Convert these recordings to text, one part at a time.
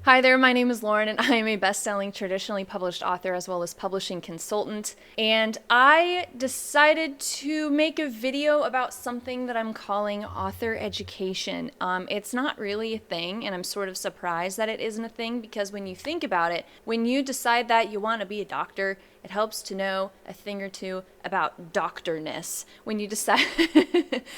Hi there, my name is Lauren, and I am a best-selling traditionally published author as well as publishing consultant. And I decided to make a video about something that I'm calling author education. It's not really a thing, and I'm sort of surprised that it isn't a thing because when you think about it, when you decide that you want to be a doctor, it helps to know a thing or two about doctorness. When you decide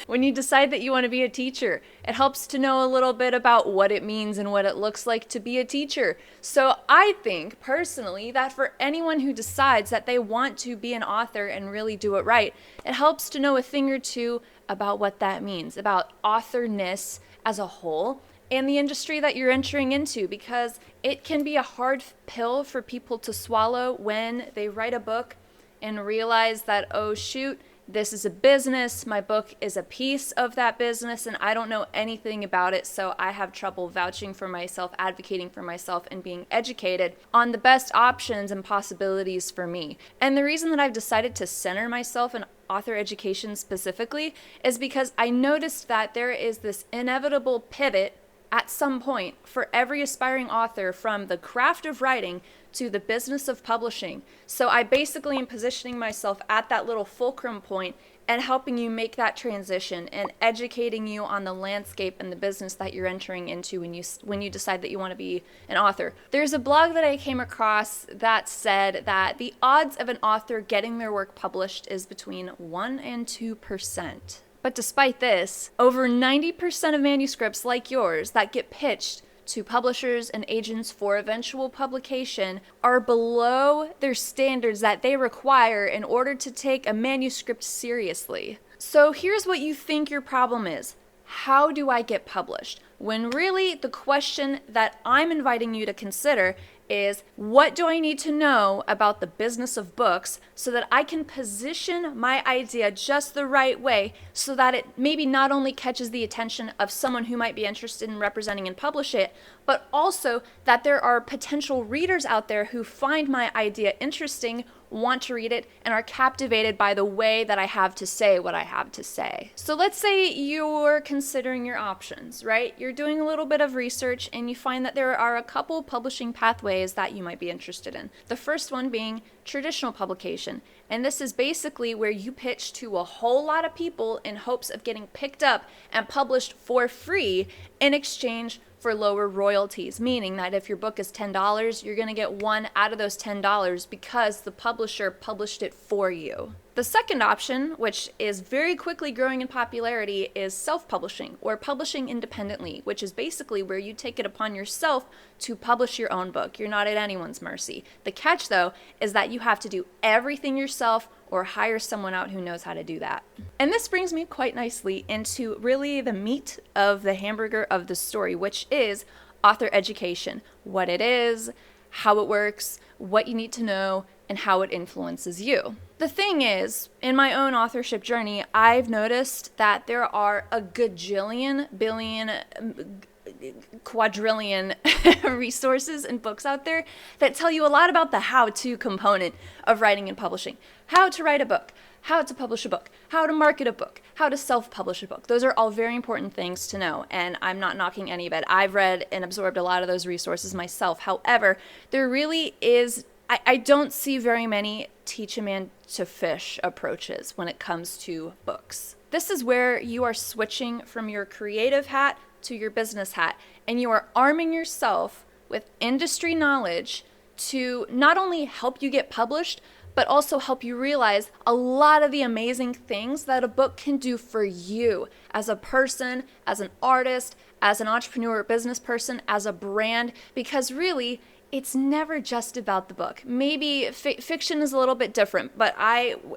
when you decide that you want to be a teacher, it helps to know a little bit about what it means and what it looks like to be a teacher. So I think personally that for anyone who decides that they want to be an author and really do it right, it helps to know a thing or two about what that means, about authorness as a whole and the industry that you're entering into, because it can be a hard pill for people to swallow when they write a book and realize that, oh shoot, this is a business, my book is a piece of that business, and I don't know anything about it, so I have trouble vouching for myself, advocating for myself, and being educated on the best options and possibilities for me. And the reason that I've decided to center myself in author education specifically is because I noticed that there is this inevitable pivot at some point for every aspiring author from the craft of writing to the business of publishing. So I basically am positioning myself at that little fulcrum point and helping you make that transition and educating you on the landscape and the business that you're entering into when you decide that you want to be an author. There's a blog that I came across that said that the odds of an author getting their work published is between 1 and 2%. But despite this, over 90% of manuscripts like yours that get pitched to publishers and agents for eventual publication are below their standards that they require in order to take a manuscript seriously. So here's what you think your problem is. How do I get published? When really the question that I'm inviting you to consider is, what do I need to know about the business of books so that I can position my idea just the right way so that it maybe not only catches the attention of someone who might be interested in representing and publish it, but also that there are potential readers out there who find my idea interesting, want to read it, and are captivated by the way that I have to say what I have to say. So let's say you're considering your options, right? You're doing a little bit of research and you find that there are a couple publishing pathways that you might be interested in. The first one being traditional publication. And this is basically where you pitch to a whole lot of people in hopes of getting picked up and published for free in exchange for lower royalties, meaning that if your book is $10, you're going to get one out of those $10 because the publisher published it for you. The second option, which is very quickly growing in popularity, is self-publishing or publishing independently, which is basically where you take it upon yourself to publish your own book. You're not at anyone's mercy. The catch, though, is that you have to do everything yourself or hire someone out who knows how to do that. And this brings me quite nicely into really the meat of the hamburger of the story, which is author education. What it is, how it works, what you need to know, and how it influences you. The thing is, in my own authorship journey, I've noticed that there are a gajillion, billion, quadrillion resources and books out there that tell you a lot about the how-to component of writing and publishing. How to write a book, how to publish a book, how to market a book, how to self-publish a book. Those are all very important things to know, and I'm not knocking any of it. I've read and absorbed a lot of those resources myself. However, there really is, I don't see very many teach a man to fish approaches when it comes to books. This is where you are switching from your creative hat to your business hat, and you are arming yourself with industry knowledge to not only help you get published, but also help you realize a lot of the amazing things that a book can do for you as a person, as an artist, as an entrepreneur or business person, as a brand, because really, it's never just about the book. Maybe fiction is a little bit different, but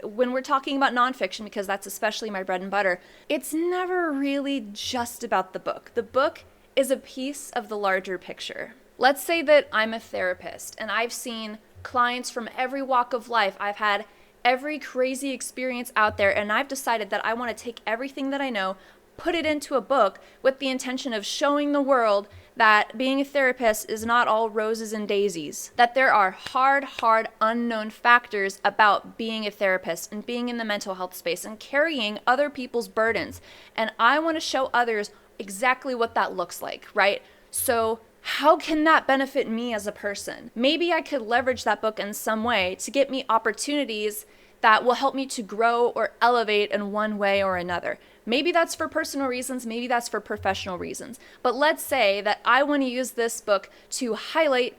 when we're talking about nonfiction, because that's especially my bread and butter, it's never really just about the book. The book is a piece of the larger picture. Let's say that I'm a therapist and I've seen clients from every walk of life. I've had every crazy experience out there, and I've decided that I want to take everything that I know, put it into a book with the intention of showing the world that being a therapist is not all roses and daisies, that there are hard, unknown factors about being a therapist and being in the mental health space and carrying other people's burdens. And I want to show others exactly what that looks like, right? So how can that benefit me as a person? Maybe I could leverage that book in some way to get me opportunities that will help me to grow or elevate in one way or another. Maybe that's for personal reasons, maybe that's for professional reasons. But let's say that I want to use this book to highlight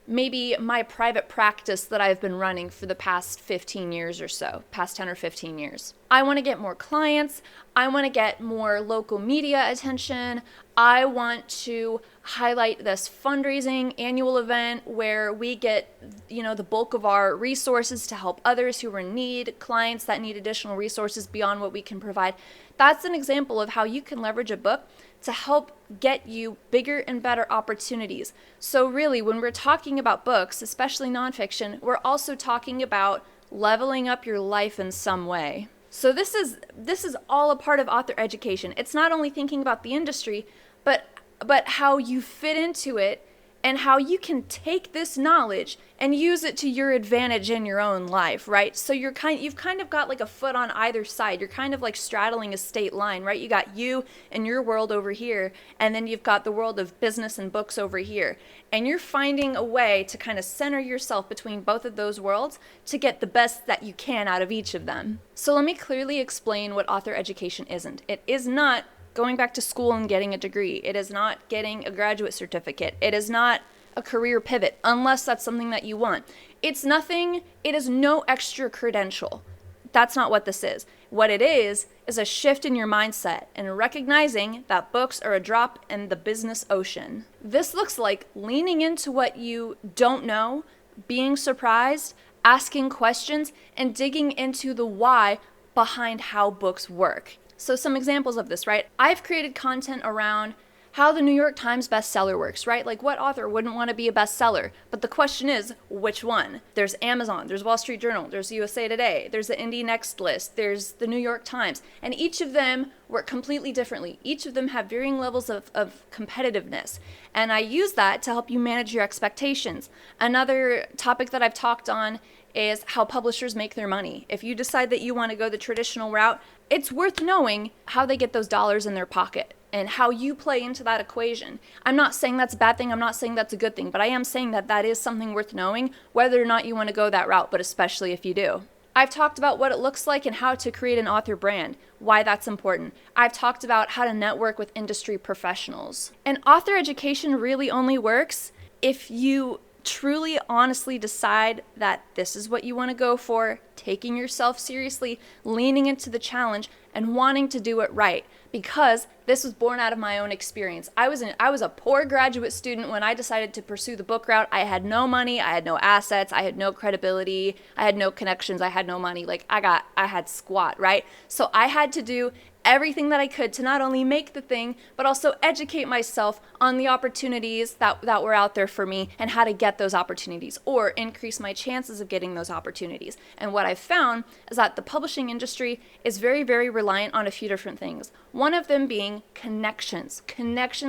maybe my private practice that I've been running for the past 15 years or so, past 10 or 15 years. I want to get more clients. I want to get more local media attention. I want to highlight this fundraising annual event where we get, the bulk of our resources to help others who are in need, clients that need additional resources beyond what we can provide. That's an example of how you can leverage a book to help get you bigger and better opportunities. So really, when we're talking about books, especially nonfiction, we're also talking about leveling up your life in some way. So this is all a part of author education. It's not only thinking about the industry, but how you fit into it and how you can take this knowledge and use it to your advantage in your own life, right? So you've kind of got like a foot on either side. You're kind of like straddling a state line, right? You got you and your world over here, and then you've got the world of business and books over here. And you're finding a way to kind of center yourself between both of those worlds to get the best that you can out of each of them. So let me clearly explain what author education isn't. It is not going back to school and getting a degree. It is not getting a graduate certificate. It is not a career pivot, unless that's something that you want. It is no extra credential. That's not what this is. What it is a shift in your mindset and recognizing that books are a drop in the business ocean. This looks like leaning into what you don't know, being surprised, asking questions, and digging into the why behind how books work. So some examples of this, right? I've created content around how the New York Times bestseller works, right? Like, what author wouldn't want to be a bestseller? But the question is, which one? There's Amazon, there's Wall Street Journal, there's USA Today, there's the Indie Next List, there's the New York Times, and each of them work completely differently. Each of them have varying levels of competitiveness, and I use that to help you manage your expectations. Another topic that I've talked on is how publishers make their money. If you decide that you want to go the traditional route, it's worth knowing how they get those dollars in their pocket and how you play into that equation. I'm not saying that's a bad thing, I'm not saying that's a good thing, but I am saying that that is something worth knowing, whether or not you want to go that route, but especially if you do. I've talked about what it looks like and how to create an author brand, why that's important. I've talked about how to network with industry professionals. And author education really only works if you truly, honestly decide that this is what you want to go for, taking yourself seriously, leaning into the challenge, and wanting to do it right. Because this was born out of my own experience. I was a poor graduate student when I decided to pursue the book route. I had no money, I had no assets, I had no credibility, I had no connections, I had no money. Like I had squat, right? So I had to do everything that I could to not only make the thing, but also educate myself on the opportunities that were out there for me and how to get those opportunities or increase my chances of getting those opportunities. And what I've found is that the publishing industry is very, very reliant on a few different things. One of them being connections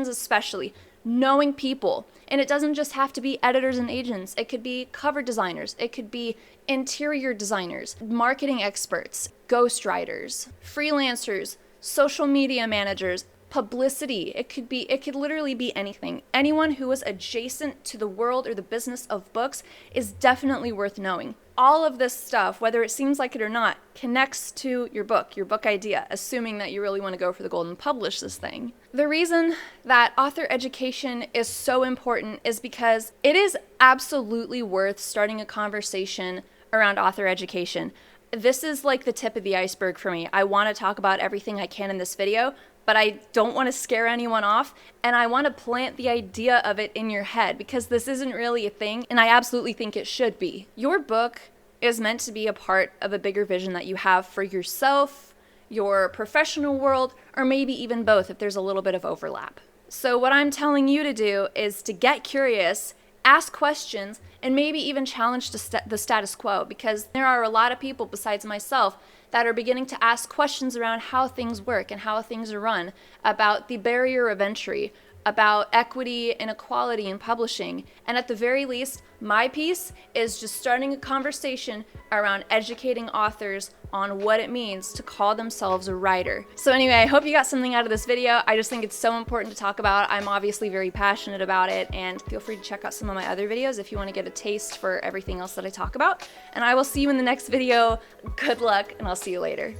especially, knowing people. And it doesn't just have to be editors and agents. It could be cover designers. It could be interior designers, marketing experts, ghostwriters, freelancers, social media managers, publicity. It could literally be anything. Anyone who is adjacent to the world or the business of books is definitely worth knowing. All of this stuff, whether it seems like it or not, connects to your book idea, assuming that you really want to go for the gold and publish this thing. The reason that author education is so important is because it is absolutely worth starting a conversation around author education. This is like the tip of the iceberg for me. I want to talk about everything I can in this video, but I don't want to scare anyone off, and I want to plant the idea of it in your head because this isn't really a thing, and I absolutely think it should be. Your book is meant to be a part of a bigger vision that you have for yourself, your professional world, or maybe even both if there's a little bit of overlap. So what I'm telling you to do is to get curious, ask questions, and maybe even challenge the status quo, because there are a lot of people besides myself that are beginning to ask questions around how things work and how things are run, about the barrier of entry, about equity and equality in publishing. And at the very least, my piece is just starting a conversation around educating authors on what it means to call themselves a writer. So anyway, I hope you got something out of this video. I just think it's so important to talk about. I'm obviously very passionate about it, and feel free to check out some of my other videos if you want to get a taste for everything else that I talk about. And I will see you in the next video. Good luck, and I'll see you later.